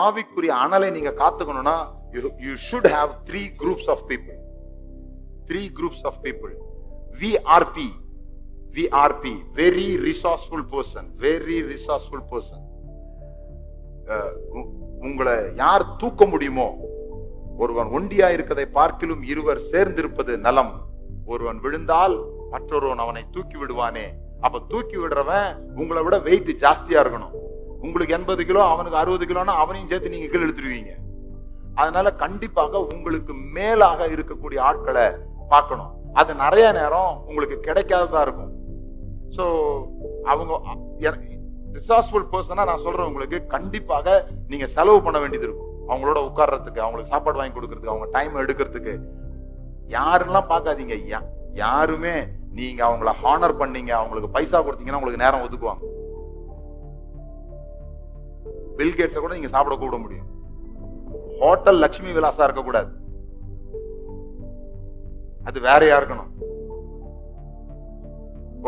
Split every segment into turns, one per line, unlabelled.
ஆவிக்குரிய அனலை நீங்க காத்துக்கணும்னா you should have three groups of people. VRP, very resourceful person. உங்களை யார் தூக்க முடியுமோ, ஒருவன் ஒண்டியா இருக்கதை பார்க்கிலும் இருவர் சேர்ந்திருப்பது நலம். ஒருவன் விழுந்தால் மற்றொருவன் அவனை தூக்கி விடுவானே. அப்ப தூக்கி விடுறவன் உங்களை விட வெயிட் ஜாஸ்தியா இருக்கணும். உங்களுக்கு 80 கிலோ, அவனுக்கு 60 கிலோனா அவனையும் சேர்த்து நீங்க கீழே எடுத்துருவீங்க. அதனால கண்டிப்பாக உங்களுக்கு மேலாக இருக்கக்கூடிய ஆட்களை பார்க்கணும். அது நிறைய நேரம் உங்களுக்கு கிடைக்காததா இருக்கும். சோ அவங்க ரிசோர்ஸ்ஃபுல் பர்சனா நான் சொல்றேன், உங்களுக்கு கண்டிப்பாக நீங்க செலவு பண்ண வேண்டியது இருக்கும். அவங்களோட உட்கார்றதுக்கு, அவங்களுக்கு சாப்பாடு வாங்கி கொடுக்கறதுக்கு, அவங்க டைம் எடுக்கிறதுக்கு. யாருன்னெல்லாம் பார்க்காதீங்க. யாருமே நீங்க அவங்கள ஹானர் பண்ணீங்க, அவங்களுக்கு பைசா கொடுத்தீங்கன்னா உங்களுக்கு நேரம் ஒதுக்குவாங்க. பில் கேட்ஸை கூட நீங்க சாப்பிட கூப்பிட முடியும். ஹோட்டல் லட்சுமி விலாசா இருக்கக்கூடாது, அது வேறையா இருக்கணும்.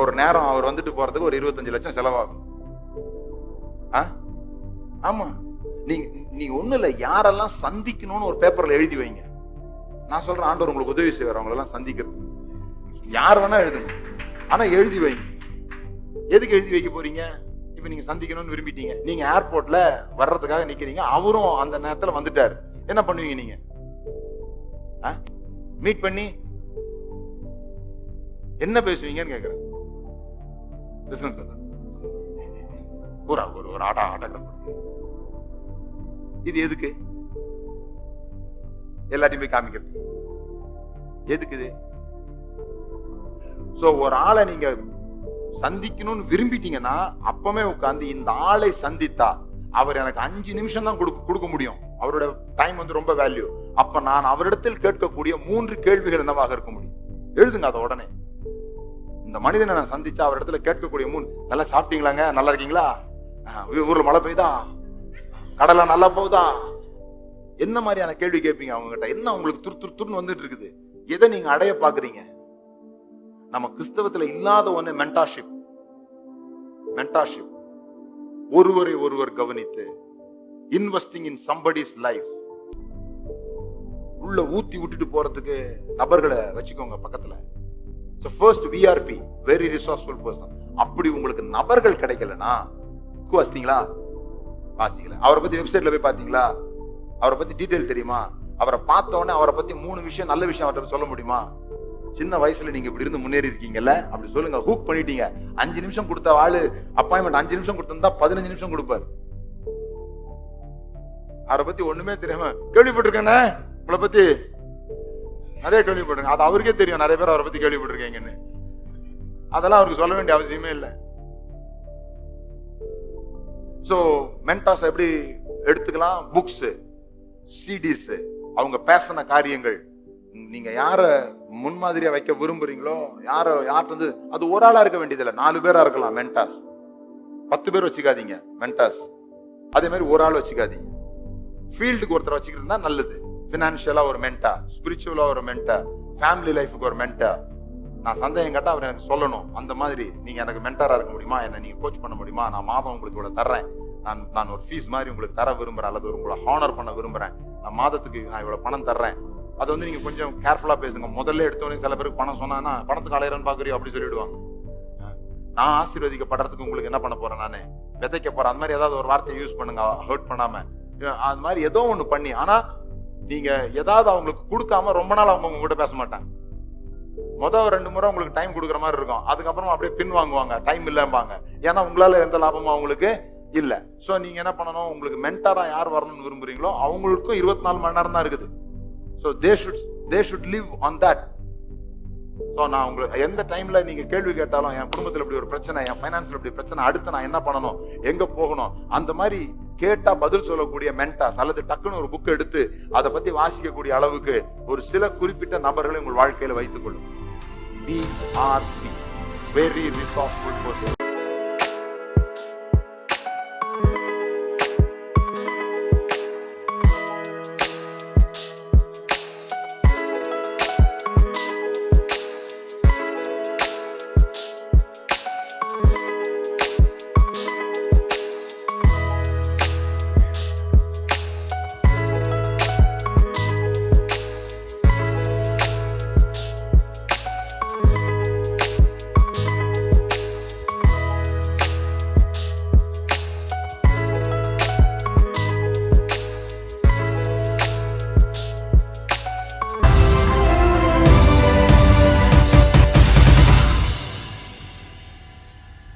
ஒரு நேரம் அவர் வந்துட்டு போறதுக்கு ஒரு 25 லட்சம் செலவாகும். ஆமா, நீங்க ஒண்ணு இல்ல, யாரெல்லாம் சந்திக்கணும்னு ஒரு பேப்பர்ல எழுதி வைங்க. நான் சொல்றேன், ஆண்டவர் உங்களுக்கு உதவி செய்வார் அவங்கள எல்லாம் சந்திக்கிறது. யார் வேணா எழுதுங்க, ஆனா எழுதி வைங்க. எதுக்கு எழுதி வைக்க போறீங்க? இப்ப நீங்க சந்திக்கணும்னு விரும்பிட்டீங்க, நீங்க ஏர்போர்ட்ல வர்றதுக்காக நிக்கிறீங்க, அவரும் அந்த நேரத்துல வந்துட்டாரு, என்ன பண்ணுவீங்க நீங்க? மீட் பண்ணி என்ன பேசுவீங்கன்னு கேக்குறேன். ஒரு ஆட்டா இது எதுக்கு? எல்லாத்தையும் போய் காமிக்கிறது எதுக்கு இது? சோ ஒரு ஆளை நீங்க சந்திக்கணும்னு விரும்பிட்டீங்கன்னா அப்பவே உட்கார்ந்து இந்த ஆளை சந்தித்தா அவர் எனக்கு 5 நிமிஷம் தான் கொடுக்க முடியும். அவரோட டைம் வந்து ரொம்ப வேல்யூ. அப்ப நான் அவரிடத்தில் கேட்கக்கூடிய 3 கேள்விகள் என்னவாக இருக்க முடியும்? எழுதுங்க அதை உடனே. இந்த மனிதனை நான் சந்திச்சா அவர் இடத்துல கேட்கக்கூடிய 3, நல்லா சாப்பிட்டீங்களாங்க, நல்லா இருக்கீங்களா, ஊர்ல மழை பெய்யுதா, கடலை நல்லா போகுதா, என்ன மாதிரியான கேள்வி கேட்பீங்க அவங்க கிட்ட? என்ன உங்களுக்கு துருன்னு வந்துட்டு இருக்குது? எதை நீங்க அடைய பாக்குறீங்க? நம்ம கிறிஸ்தவத்துல இல்லாத ஒண்ணு மென்டார்ஷிப். ஒருவரை ஒருவர் கவனித்து இன்வெஸ்டிங் இன் சம்படிஸ் லைஃப். உள்ள ஊத்தி விட்டுட்டு போறதுக்கு நபர்களை வச்சுக்கோங்க பக்கத்துல. So first VRP, very resourceful person. அப்படி உங்களுக்கு நபர்கள் கிடைக்கலனா வாசித்தீங்களா? வாசிக்கல. அவரை பத்தி வெப்சைட்ல போய் பாத்தீங்களா? அவரை பத்தி டீடைல் தெரியுமா? அவரை பார்த்த உடனே அவரை பத்தி 3 விஷயம், நல்ல விஷயம் அவர்கிட்ட சொல்ல முடியுமா? சின்ன வயசுல நீங்க இப்படி இருந்து முன்னேறி இருக்கீங்கல்ல, அப்படி சொல்லுங்க. ஹூக் பண்ணிட்டீங்க. 5 நிமிஷம் கொடுத்த ஆளு அப்பாயின்மெண்ட் 5 நிமிஷம் கொடுத்திருந்தா 15 நிமிஷம் கொடுப்பாரு. அவரை பத்தி ஒண்ணுமே தெரியாம, கேள்விப்பட்டிருக்கேன் உங்களை பத்தி நிறைய கேள்விப்பட்டிருக்கேன், அது அவருக்கே தெரியும் நிறைய பேர் அவரை பத்தி கேள்விப்பட்டிருக்கீங்கன்னு. அதெல்லாம் அவருக்கு சொல்ல வேண்டிய அவசியமே இல்லை. சோ மென்டார்ஸ் எப்படி எடுத்துக்கலாம்? புக்ஸ், சிடிஸ், அவங்க பேசின காரியங்கள். நீங்க யார முன்மாதிரியா வைக்க விரும்புறீங்களோ, யார்கிட்ட வந்து, அது ஒரு ஆளா இருக்க வேண்டியதில்லை, 4 பேரா இருக்கலாம் மென்டார்ஸ். 10 பேர் வச்சுக்காதீங்க மென்டார்ஸ். அதே மாதிரி ஒரு ஆள் வச்சுக்காதீங்க. ஃபீல்டுக்கு ஒருத்தர் வச்சுக்கிறது தான் நல்லது. பினான்சியலா ஒரு மென்டா, ஸ்பிரிச்சுவலா ஒரு மென்டா, ஃபேமிலி லைஃபுக்கு ஒரு மென்டா. நான் சந்தேகம் கேட்டா அவர் எனக்கு சொல்லணும். அந்த மாதிரி நீங்க எனக்கு மென்டாரா இருக்க முடியுமா? என்ன நீங்க கோச் பண்ண முடியுமா? நான் மாதம் உங்களுக்கு இவ்வளவு தர்றேன், நான் ஒரு ஃபீஸ் மாதிரி உங்களுக்கு தர விரும்புறேன், அல்லது உங்களை ஹானர் பண்ண விரும்புறேன், நான் மாதத்துக்கு நான் இவ்வளவு பணம் தர்றேன். அது வந்து நீங்க கொஞ்சம் கேர்ஃபுல்லா பேசுங்க. முதல்ல எடுத்தோடனே சில பேருக்கு பணம் சொன்னா பணத்துக்கு அலையறன்னு பாக்குறியோ அப்படி சொல்லிடுவாங்க. நான் ஆசீர்வதிக்கப்படுறதுக்கு உங்களுக்கு என்ன பண்ண போறேன்? நானு விதைக்க போறேன். அந்த மாதிரி ஏதாவது ஒரு வார்த்தையை யூஸ் பண்ணுங்க, ஹர்ட் பண்ணாம. அது மாதிரி ஏதோ ஒண்ணு பண்ணி, ஆனா நீங்க ஏதாவது அவங்களுக்கு கொடுக்காம ரொம்ப நாள் அவங்க உங்ககிட்ட பேச மாட்டாங்க. முதல் 2 முறை உங்களுக்கு டைம் கொடுக்குற மாதிரி இருக்கும், அதுக்கப்புறம் அப்படியே பின் வாங்குவாங்க, டைம் இல்லம்பாங்க. ஏன்னா உங்களால எந்த லாபமும் அவங்களுக்கு இல்ல. சோ நீங்க என்ன பண்ணணும்? உங்களுக்கு மென்டாரா யார் வரணும்னு விரும்புறீங்களோ அவங்களுக்கும் 24 மணி நேரம் தான் இருக்குது. So they should live on that. So நான் உங்களுக்கு எந்த டைம்ல நீங்க கேள்வி கேட்டாலும், என் குடும்பத்துல இப்படி ஒரு பிரச்சனை, என் ஃபைனான்ஸ்ல இப்படி பிரச்சனை, அடுத்து நான் என்ன பண்ணணும், எங்க போகணும், அந்த மாதிரி கேட்டா பதில் சொல்லக்கூடிய மென்டாஸ், அல்லது டக்குன்னு ஒரு புக் எடுத்து அதை பத்தி வாசிக்கக்கூடிய அளவுக்கு ஒரு சில குறிப்பிட்ட நபர்களை உங்கள் வாழ்க்கையில வைத்துக் கொள்ளும். VRP, very resourceful person.